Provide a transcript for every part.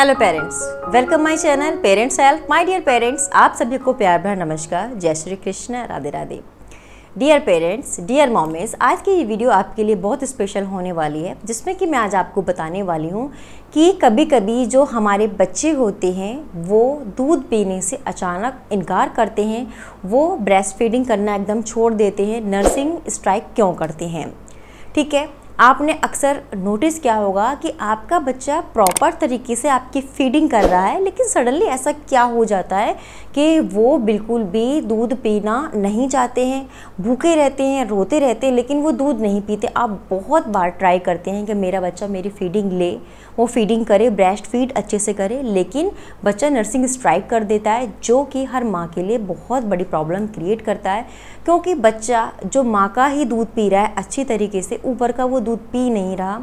Hello parents, welcome my channel parents help. My dear parents, आप सभी को प्यार भरा नमस्कार, जय Shri Krishna, Radhe Radhe. Dear parents, dear mommies, आज की ये वीडियो आपके लिए बहुत स्पेशल होने वाली है, जिसमें कि मैं आज आपको बताने वाली हूँ कि कभी कभी जो हमारे बच्चे होते हैं वो दूध पीने से अचानक इनकार करते हैं, वो ब्रेस्ट फीडिंग करना एकदम छोड़ देते हैं, नर्सिंग स्ट्राइक क्यों करते हैं। ठीक है, आपने अक्सर नोटिस किया होगा कि आपका बच्चा प्रॉपर तरीके से आपकी फीडिंग कर रहा है, लेकिन सडनली ऐसा क्या हो जाता है कि वो बिल्कुल भी दूध पीना नहीं चाहते हैं, भूखे रहते हैं, रोते रहते हैं, लेकिन वो दूध नहीं पीते। आप बहुत बार ट्राई करते हैं कि मेरा बच्चा मेरी फीडिंग ले, वो फीडिंग करे, ब्रेस्ट फीड अच्छे से करे, लेकिन बच्चा नर्सिंग स्ट्राइक कर देता है, जो कि हर माँ के लिए बहुत बड़ी प्रॉब्लम क्रिएट करता है, क्योंकि बच्चा जो माँ का ही दूध पी रहा है अच्छी तरीके से, ऊपर का वो दूध पी नहीं रहा।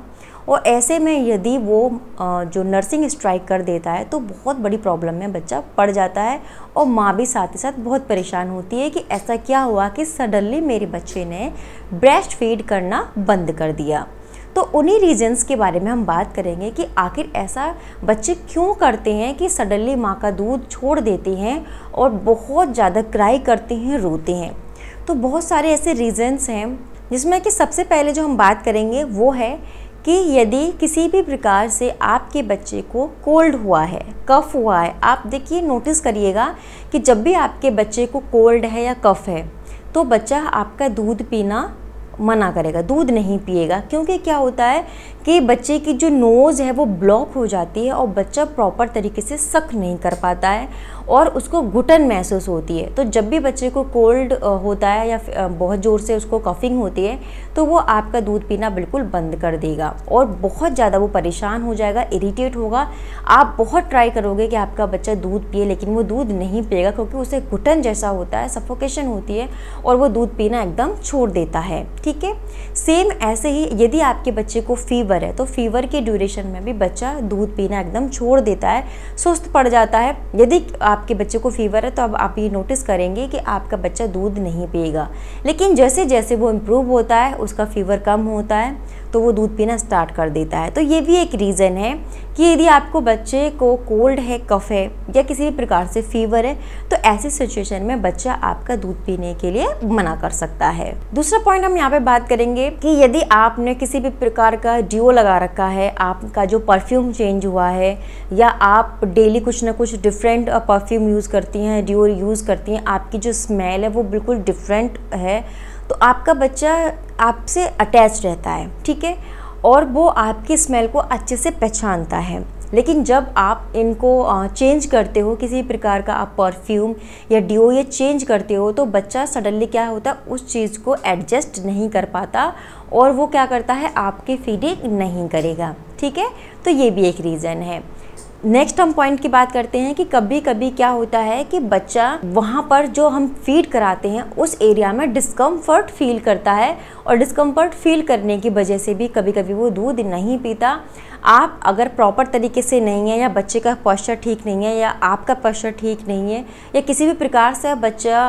और ऐसे में यदि वो जो नर्सिंग स्ट्राइक कर देता है तो बहुत बड़ी प्रॉब्लम में बच्चा पड़ जाता है, और माँ भी साथ ही साथ बहुत परेशान होती है कि ऐसा क्या हुआ कि सडनली मेरे बच्चे ने ब्रेस्ट फीड करना बंद कर दिया। तो उन्हीं रीजंस के बारे में हम बात करेंगे कि आखिर ऐसा बच्चे क्यों करते हैं कि सडनली माँ का दूध छोड़ देते हैं और बहुत ज़्यादा क्राई करते हैं, रोते हैं। तो बहुत सारे ऐसे रीजंस हैं, जिसमें कि सबसे पहले जो हम बात करेंगे वो है कि यदि किसी भी प्रकार से आपके बच्चे को कोल्ड हुआ है, कफ हुआ है, आप देखिए नोटिस करिएगा कि जब भी आपके बच्चे को कोल्ड है या कफ है तो बच्चा आपका दूध पीना मना करेगा, दूध नहीं पिएगा, क्योंकि क्या होता है कि बच्चे की जो नोज़ है वो ब्लॉक हो जाती है और बच्चा प्रॉपर तरीके से सक नहीं कर पाता है और उसको घुटन महसूस होती है। तो जब भी बच्चे को कोल्ड होता है या बहुत ज़ोर से उसको कफिंग होती है तो वो आपका दूध पीना बिल्कुल बंद कर देगा और बहुत ज़्यादा वो परेशान हो जाएगा, इरिटेट होगा। आप बहुत ट्राई करोगे कि आपका बच्चा दूध पिए, लेकिन वो दूध नहीं पिएगा, क्योंकि उसे घुटन जैसा होता है, सफोकेशन होती है और वो दूध पीना एकदम छोड़ देता है। ठीक है, सेम ऐसे ही यदि आपके बच्चे को फीवर है तो फीवर के ड्यूरेशन में भी बच्चा दूध पीना एकदम छोड़ देता है, सुस्त पड़ जाता है। यदि आपके बच्चे को फीवर है तो अब आप ये नोटिस करेंगे कि आपका बच्चा दूध नहीं पिएगा, लेकिन जैसे जैसे वो इम्प्रूव होता है, उसका फीवर कम होता है, तो वो दूध पीना स्टार्ट कर देता है। तो ये भी एक रीज़न है कि यदि आपको बच्चे को कोल्ड है, कफ है या किसी भी प्रकार से फीवर है तो ऐसी सिचुएशन में बच्चा आपका दूध पीने के लिए मना कर सकता है। दूसरा पॉइंट हम यहाँ पे बात करेंगे कि यदि आपने किसी भी प्रकार का डिओ लगा रखा है, आपका जो परफ्यूम चेंज हुआ है, या आप डेली कुछ ना कुछ डिफरेंट परफ्यूम यूज़ करती हैं, डिओ यूज़ करती हैं, आपकी जो स्मेल है वो बिल्कुल डिफरेंट है, तो आपका बच्चा आपसे अटैच रहता है। ठीक है, और वो आपकी स्मेल को अच्छे से पहचानता है। लेकिन जब आप इनको चेंज करते हो, किसी प्रकार का आप परफ्यूम या डिओ ये चेंज करते हो, तो बच्चा सडनली क्या होता है, उस चीज़ को एडजस्ट नहीं कर पाता और वो क्या करता है, आपकी फीडिंग नहीं करेगा। ठीक है, तो ये भी एक रीज़न है। नेक्स्ट हम पॉइंट की बात करते हैं कि कभी कभी क्या होता है कि बच्चा वहाँ पर जो हम फीड कराते हैं उस एरिया में डिस्कम्फर्ट फील करता है, और डिस्कम्फर्ट फील करने की वजह से भी कभी कभी वो दूध नहीं पीता। आप अगर प्रॉपर तरीके से नहीं है, या बच्चे का पोस्चर ठीक नहीं है, या आपका पोस्चर ठीक नहीं है, या किसी भी प्रकार से बच्चा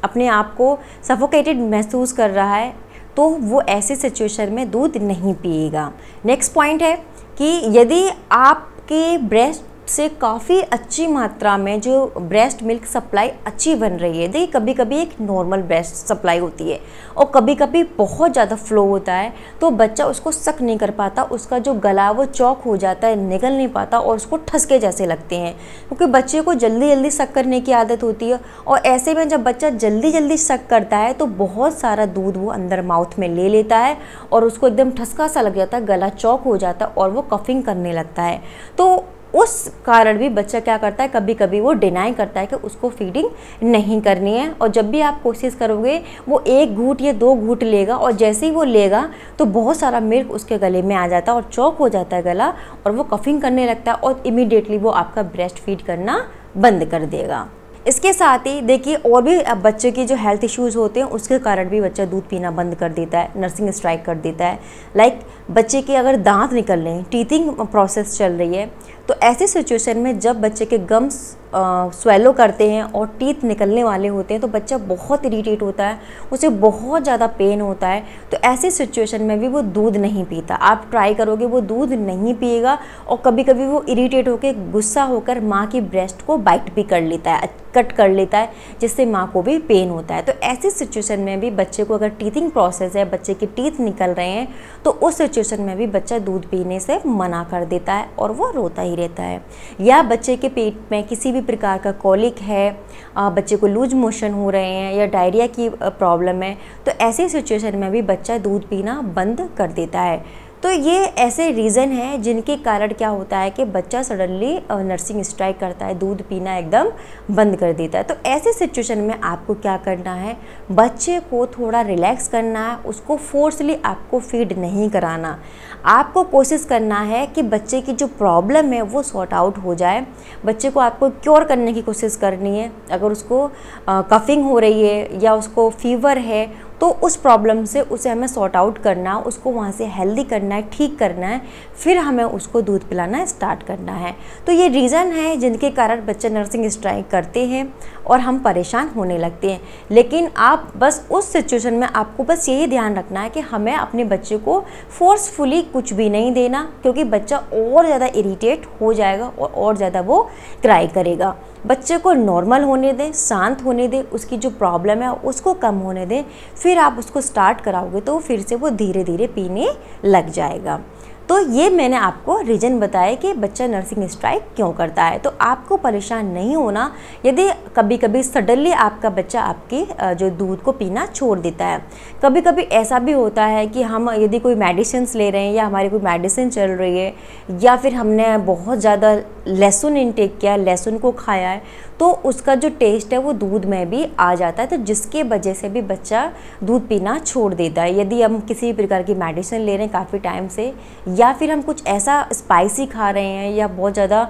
अपने आप को सफोकेटेड महसूस कर रहा है, तो वो ऐसे सिचुएशन में दूध नहीं पिएगा। नेक्स्ट पॉइंट है कि यदि आप कि ब्रेस्ट से काफ़ी अच्छी मात्रा में जो ब्रेस्ट मिल्क सप्लाई अच्छी बन रही है, देखिए कभी कभी एक नॉर्मल ब्रेस्ट सप्लाई होती है और कभी कभी बहुत ज़्यादा फ्लो होता है, तो बच्चा उसको सक नहीं कर पाता, उसका जो गला वो चौक हो जाता है, निकल नहीं पाता और उसको ठसके जैसे लगते हैं, क्योंकि बच्चे को जल्दी जल्दी सक करने की आदत होती है। और ऐसे में जब बच्चा जल्दी जल्दी सक करता है तो बहुत सारा दूध वो अंदर माउथ में ले लेता है और उसको एकदम ठसका सा लग जाता है, गला चौक हो जाता है और वो कफिंग करने लगता है। तो उस कारण भी बच्चा क्या करता है, कभी कभी वो डिनाई करता है कि उसको फीडिंग नहीं करनी है, और जब भी आप कोशिश करोगे वो 1 घूंट या 2 घूंट लेगा, और जैसे ही वो लेगा तो बहुत सारा मिल्क उसके गले में आ जाता है और चौक हो जाता है गला, और वो कफिंग करने लगता है और इमीडिएटली वो आपका ब्रेस्ट फीड करना बंद कर देगा। इसके साथ ही देखिए और भी बच्चे की जो हेल्थ इश्यूज़ होते हैं उसके कारण भी बच्चा दूध पीना बंद कर देता है, नर्सिंग स्ट्राइक कर देता है। लाइक बच्चे के अगर दांत निकल रहे हैं, टीथिंग प्रोसेस चल रही है, तो ऐसी सिचुएशन में जब बच्चे के गम्स स्वेलो करते हैं और टीथ निकलने वाले होते हैं तो बच्चा बहुत इरीटेट होता है, उसे बहुत ज़्यादा पेन होता है। तो ऐसी सिचुएशन में भी वो दूध नहीं पीता। आप ट्राई करोगे वो दूध नहीं पिएगा और कभी कभी वो इरीटेट होकर गुस्सा होकर माँ की ब्रेस्ट को बाइट भी कर लेता है, कट कर लेता है, जिससे माँ को भी पेन होता है। तो ऐसी सिचुएशन में भी बच्चे को अगर टीथिंग प्रोसेस है, बच्चे के टीथ निकल रहे हैं, तो उस सिचुएशन में भी बच्चा दूध पीने से मना कर देता है और वो रोता ही रहता है। या बच्चे के पेट में किसी भी प्रकार का कॉलिक है, बच्चे को लूज मोशन हो रहे हैं या डायरिया की प्रॉब्लम है, तो ऐसी सिचुएशन में भी बच्चा दूध पीना बंद कर देता है। तो ये ऐसे रीज़न हैं जिनके कारण क्या होता है कि बच्चा सडनली नर्सिंग स्ट्राइक करता है, दूध पीना एकदम बंद कर देता है। तो ऐसे सिचुएशन में आपको क्या करना है, बच्चे को थोड़ा रिलैक्स करना है, उसको फोर्सली आपको फीड नहीं कराना। आपको कोशिश करना है कि बच्चे की जो प्रॉब्लम है वो सॉर्ट आउट हो जाए। बच्चे को आपको क्योर करने की कोशिश करनी है। अगर उसको कफिंग हो रही है या उसको फीवर है तो उस प्रॉब्लम से उसे हमें सॉर्ट आउट करना है, उसको वहाँ से हेल्दी करना है, ठीक करना है, फिर हमें उसको दूध पिलाना स्टार्ट करना है। तो ये रीज़न है जिनके कारण बच्चे नर्सिंग स्ट्राइक करते हैं और हम परेशान होने लगते हैं। लेकिन आप बस उस सिचुएशन में आपको बस यही ध्यान रखना है कि हमें अपने बच्चे को फोर्सफुली कुछ भी नहीं देना, क्योंकि बच्चा और ज़्यादा इरिटेट हो जाएगा और ज़्यादा वो क्राई करेगा। बच्चे को नॉर्मल होने दें, शांत होने दें, उसकी जो प्रॉब्लम है उसको कम होने दें, फिर आप उसको स्टार्ट कराओगे तो फिर से वो धीरे धीरे पीने लग जाएगा। तो ये मैंने आपको रीज़न बताया कि बच्चा नर्सिंग स्ट्राइक क्यों करता है। तो आपको परेशान नहीं होना यदि कभी कभी सडनली आपका बच्चा आपके जो दूध को पीना छोड़ देता है। कभी कभी ऐसा भी होता है कि हम यदि कोई मेडिसिन ले रहे हैं या हमारी कोई मेडिसिन चल रही है या फिर हमने बहुत ज़्यादा लहसुन इनटेक किया, लहसुन को खाया है, तो उसका जो टेस्ट है वो दूध में भी आ जाता है, तो जिसके वजह से भी बच्चा दूध पीना छोड़ देता है। यदि हम किसी प्रकार की मेडिसिन ले रहे हैं काफ़ी टाइम से, या फिर हम कुछ ऐसा स्पाइसी खा रहे हैं या बहुत ज़्यादा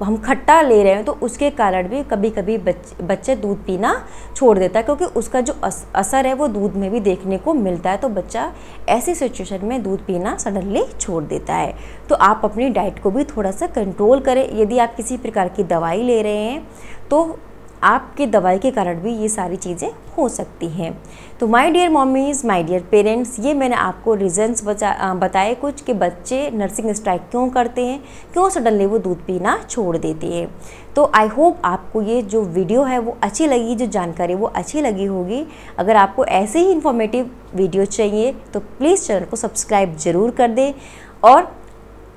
हम खट्टा ले रहे हैं, तो उसके कारण भी कभी कभी बच्चे दूध पीना छोड़ देता है, क्योंकि उसका जो असर है वो दूध में भी देखने को मिलता है। तो बच्चा ऐसी सिचुएशन में दूध पीना सडनली छोड़ देता है। तो आप अपनी डाइट को भी थोड़ा सा कंट्रोल करें। यदि आप किसी प्रकार की दवाई ले रहे हैं तो आपके दवाई के कारण भी ये सारी चीज़ें हो सकती हैं। तो my dear mommies, my dear parents, ये मैंने आपको रीज़न्स बताए कुछ कि बच्चे नर्सिंग स्ट्राइक क्यों करते हैं, क्यों सडनली वो दूध पीना छोड़ देते हैं। तो आई होप आपको ये जो वीडियो है वो अच्छी लगी, जो जानकारी वो अच्छी लगी होगी। अगर आपको ऐसे ही इन्फॉर्मेटिव वीडियो चाहिए तो प्लीज़ चैनल को सब्सक्राइब ज़रूर कर दें और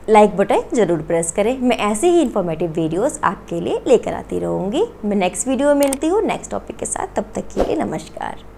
लाइक बटन ज़रूर प्रेस करें। मैं ऐसे ही इन्फॉर्मेटिव वीडियोस आपके लिए लेकर आती रहूँगी। मैं नेक्स्ट वीडियो में मिलती हूँ नेक्स्ट टॉपिक के साथ। तब तक के लिए नमस्कार।